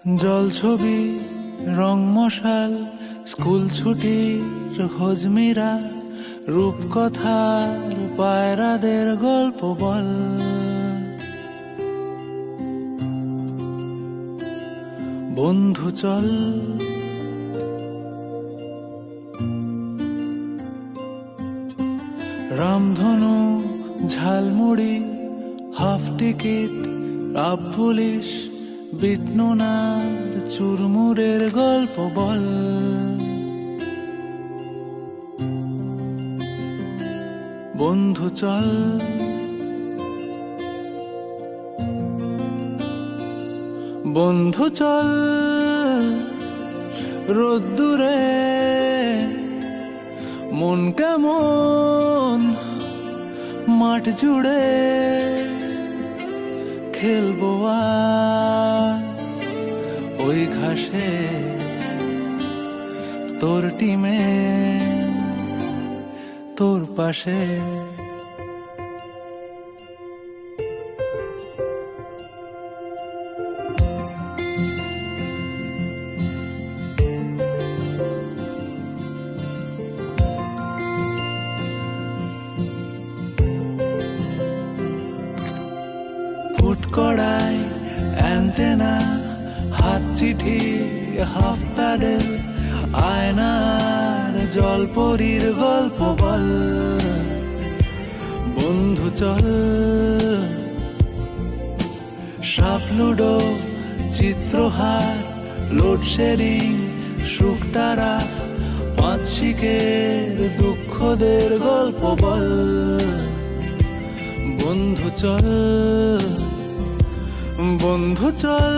জল ছবি রং মশাল স্কুল ছুটির হজমিরা রূপকথার পায়রাদের গল্প বল। বন্ধু চল রামধনু ঝালমুড়ি হাফ টিকিট আপ পুলিশ বিটনুনার চুরমুরের গল্প বল। বন্ধু চল বন্ধু চল রোদ্দুরে মন কেমন মাঠ জুড়ে খেলবো আজ ওই ঘাসে তোর টিমে তোর পাশে। কড়াই অ্যান্টেনা হাত চিঠি হাফ প্যাডেল আয়নার জলপরীর গল্প বল। বন্ধু চল সাপ লুডো চিত্রহার লোডশেডিং শুকতারা পাঁচ শিখের দুঃখদের গল্প বল। বন্ধু চল বন্ধু চল